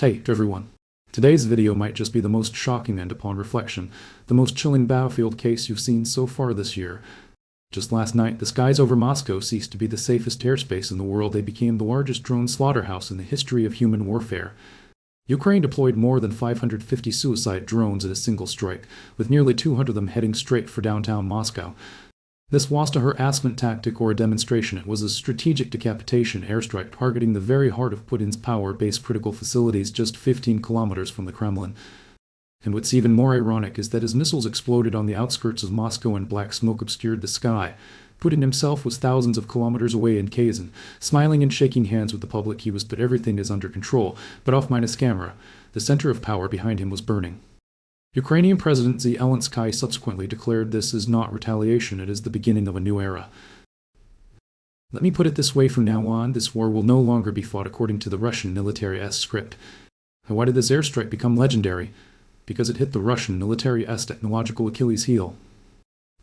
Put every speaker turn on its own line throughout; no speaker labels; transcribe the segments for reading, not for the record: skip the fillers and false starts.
Hey, everyone. Today's video might just be the most shocking and, upon reflection, the most chilling battlefield case you've seen so far this year. Just last night, the skies over Moscow ceased to be the safest airspace in the world. They became the largest drone slaughterhouse in the history of human warfare. Ukraine deployed more than 550 suicide drones in a single strike, with nearly 200 of them heading straight for downtown Moscow. This wasn't a harassment tactic or a demonstration. It was a strategic decapitation airstrike targeting the very heart of Putin's power-based critical facilities just 15 kilometers from the Kremlin. And what's even more ironic is that as missiles exploded on the outskirts of Moscow and black smoke obscured the sky, Putin himself was thousands of kilometers away in Kazan, smiling and shaking hands with the public. He was, but everything is under control, but off minus camera. The center of power behind him was burning. Ukrainian President Zelensky subsequently declared this is not retaliation, it is the beginning of a new era. Let me put it this way, from now on, this war will no longer be fought according to the Russian military-esque script. And why did this airstrike become legendary? Because it hit the Russian military-esque technological Achilles heel.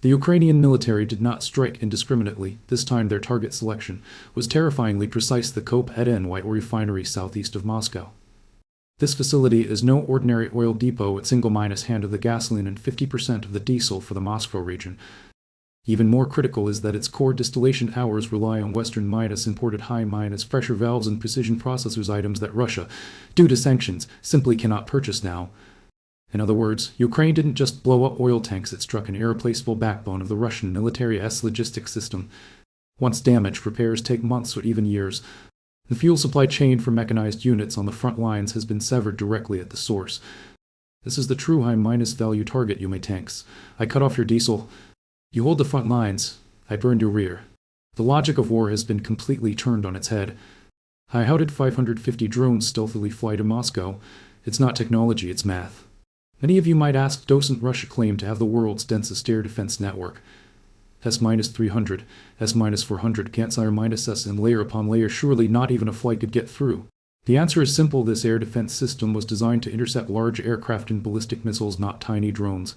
The Ukrainian military did not strike indiscriminately. This time their target selection was terrifyingly precise: the Kopet oil refinery southeast of Moscow. This facility is no ordinary oil depot. It's single-hand of the gasoline and 50% of the diesel for the Moscow region. Even more critical is that its core distillation hours rely on Western-imported high-pressure valves and precision processors, items that Russia, due to sanctions, simply cannot purchase now. In other words, Ukraine didn't just blow up oil tanks, it struck an irreplaceable backbone of the Russian military-esque logistics system. Once damaged, repairs take months or even years. The fuel supply chain for mechanized units on the front lines has been severed directly at the source. This is the true high-value target, you may tanks. I cut off your diesel. You hold the front lines. I burned your rear. The logic of war has been completely turned on its head. How did 550 drones stealthily fly to Moscow? It's not technology, it's math. Many of you might ask, doesn't Russia claim to have the world's densest air defense network? S-300, S-400, can't S and layer upon layer. Surely not even a flight could get through. The answer is simple: this air defense system was designed to intercept large aircraft and ballistic missiles, not tiny drones.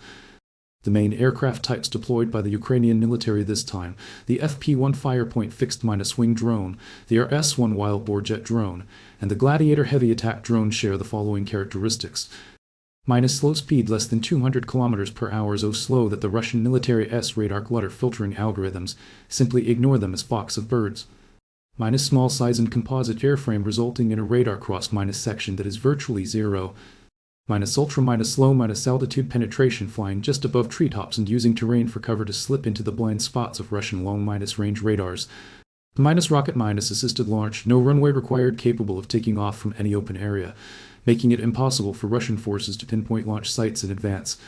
The main aircraft types deployed by the Ukrainian military this time: the FP-1 Firepoint fixed-wing drone, the RS-1 wildboard jet drone, and the Gladiator heavy attack drone share the following characteristics. Slow speed, less than 200 km per hour, so slow that the Russian military-esque radar clutter filtering algorithms simply ignore them as flocks of birds. Small size and composite airframe, resulting in a radar cross section that is virtually zero. Ultra slow altitude penetration, flying just above treetops and using terrain for cover to slip into the blind spots of Russian long range radars. Rocket assisted launch, no runway required, capable of taking off from any open area, making it impossible for Russian forces to pinpoint launch sites in advance.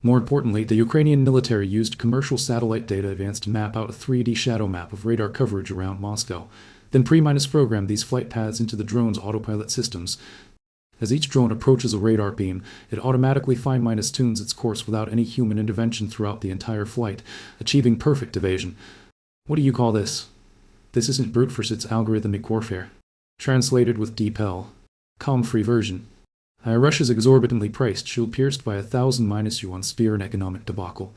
More importantly, the Ukrainian military used commercial satellite data advance to map out a 3D shadow map of radar coverage around Moscow, then programmed these flight paths into the drone's autopilot systems. As each drone approaches a radar beam, it automatically fine-tunes its course without any human intervention throughout the entire flight, achieving perfect evasion. What do you call this? This isn't brute force, it's algorithmic warfare. Translated with DeepL. Calm-free version. Russia's exorbitantly priced, shield-pierced by 1,000 yuan spear and economic debacle.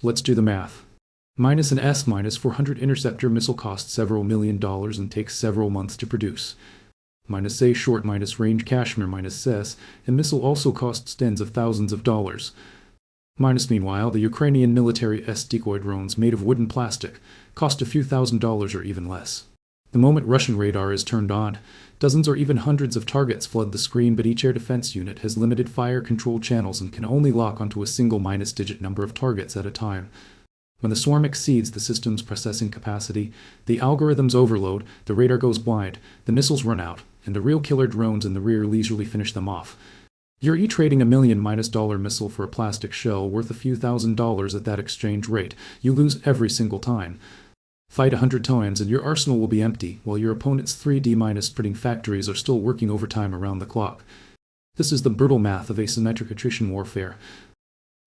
Let's do the math. An S-400 interceptor missile costs several $1 million and takes several months to produce. A short range Kashmir S, and missile also costs tens of thousands of dollars. Meanwhile, the Ukrainian military-esque decoy drones made of wood and plastic cost a few $1,000s or even less. The moment Russian radar is turned on, dozens or even hundreds of targets flood the screen, but each air defense unit has limited fire control channels and can only lock onto a single digit number of targets at a time. When the swarm exceeds the system's processing capacity, the algorithms overload, the radar goes blind, the missiles run out, and the real killer drones in the rear leisurely finish them off. You're trading $1 million missile for a plastic shell worth a few $1,000s at that exchange rate. You lose every single time. Fight 100 times and your arsenal will be empty, while your opponent's 3D printing factories are still working overtime around the clock. This is the brutal math of asymmetric attrition warfare.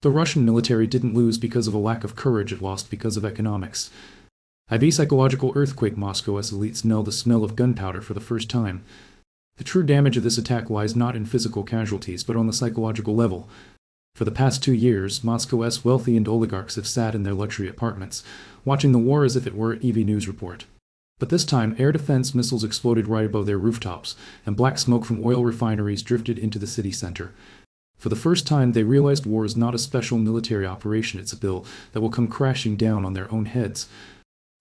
The Russian military didn't lose because of a lack of courage, it lost because of economics. IV psychological earthquake. Moscow's elites know the smell of gunpowder for the first time. The true damage of this attack lies not in physical casualties, but on the psychological level. For the past 2 years, Moscow's wealthy and oligarchs have sat in their luxury apartments, watching the war as if it were an EV news report. But this time, air defense missiles exploded right above their rooftops, and black smoke from oil refineries drifted into the city center. For the first time, they realized war is not a special military operation, it's a bill that will come crashing down on their own heads.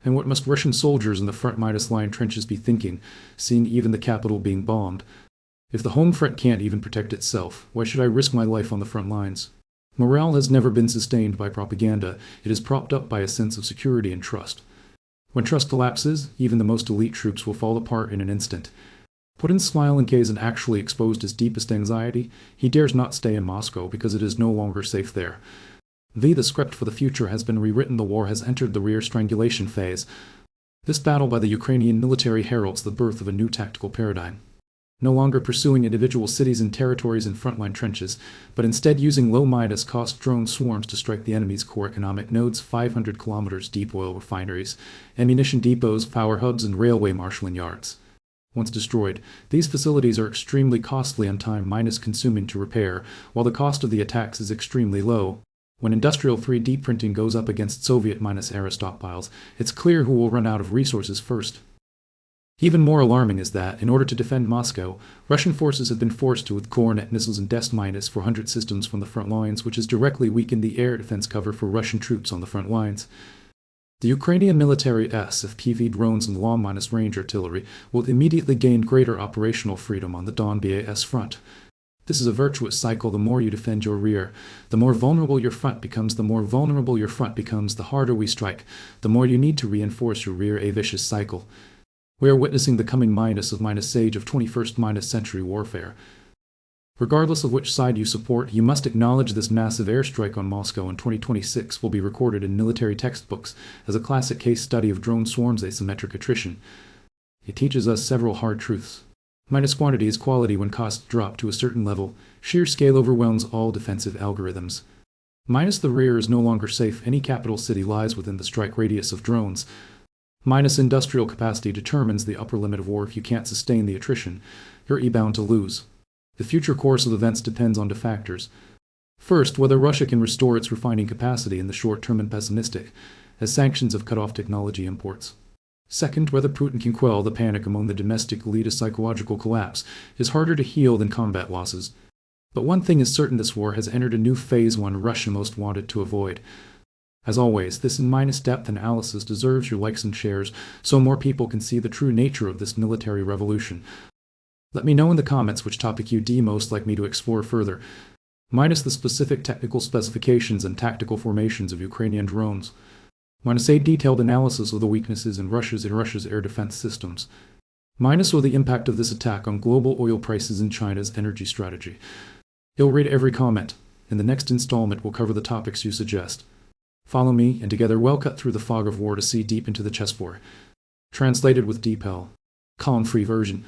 And what must Russian soldiers in the front-line trenches be thinking, seeing even the capital being bombed? If the home front can't even protect itself, why should I risk my life on the front lines? Morale has never been sustained by propaganda, it is propped up by a sense of security and trust. When trust collapses, even the most elite troops will fall apart in an instant. Putin's smile in Kazan actually exposed his deepest anxiety. He dares not stay in Moscow because it is no longer safe there. The script for the future has been rewritten. The war has entered the rear strangulation phase. This battle by the Ukrainian military heralds the birth of a new tactical paradigm. No longer pursuing individual cities and territories in frontline trenches, but instead using low-cost drone swarms to strike the enemy's core economic nodes, 500 kilometers deep oil refineries, ammunition depots, power hubs, and railway marshalling yards. Once destroyed, these facilities are extremely costly and time-consuming to repair, while the cost of the attacks is extremely low. When industrial 3D printing goes up against Soviet-era stockpiles, it's clear who will run out of resources first. Even more alarming is that, in order to defend Moscow, Russian forces have been forced to withdraw Kornet missiles and S-400 systems from the front lines, which has directly weakened the air defense cover for Russian troops on the front lines. The Ukrainian military FPV drones and long-range artillery will immediately gain greater operational freedom on the Donbass front. This is a virtuous cycle. The more you defend your rear, the more vulnerable your front becomes. The more vulnerable your front becomes, the harder we strike, the more you need to reinforce your rear. A vicious cycle. We are witnessing the coming age of 21st century warfare. Regardless of which side you support, you must acknowledge this massive airstrike on Moscow in 2026 will be recorded in military textbooks as a classic case study of drone swarms' asymmetric attrition. It teaches us several hard truths. Minus quantity is quality when costs drop to a certain level. Sheer scale overwhelms all defensive algorithms. Minus the rear is no longer safe. Any capital city lies within the strike radius of drones. Minus industrial capacity determines the upper limit of war. If you can't sustain the attrition, you're bound to lose. The future course of events depends on two factors. First, whether Russia can restore its refining capacity in the short term, and pessimistic, as sanctions have cut off technology imports. Second, whether Putin can quell the panic among the domestic elite. A psychological collapse is harder to heal than combat losses. But one thing is certain, this war has entered a new phase, one Russia most wanted to avoid. As always, this in-depth analysis deserves your likes and shares, so more people can see the true nature of this military revolution. Let me know in the comments which topic you'd most like me to explore further, minus the specific technical specifications and tactical formations of Ukrainian drones, minus a detailed analysis of the weaknesses in Russia's air defense systems, minus the impact of this attack on global oil prices and China's energy strategy. You'll read every comment. In the next installment, we'll cover the topics you suggest. Follow me, and together we'll cut through the fog of war to see deep into the chessboard. Translated with DeepL. Column-free version.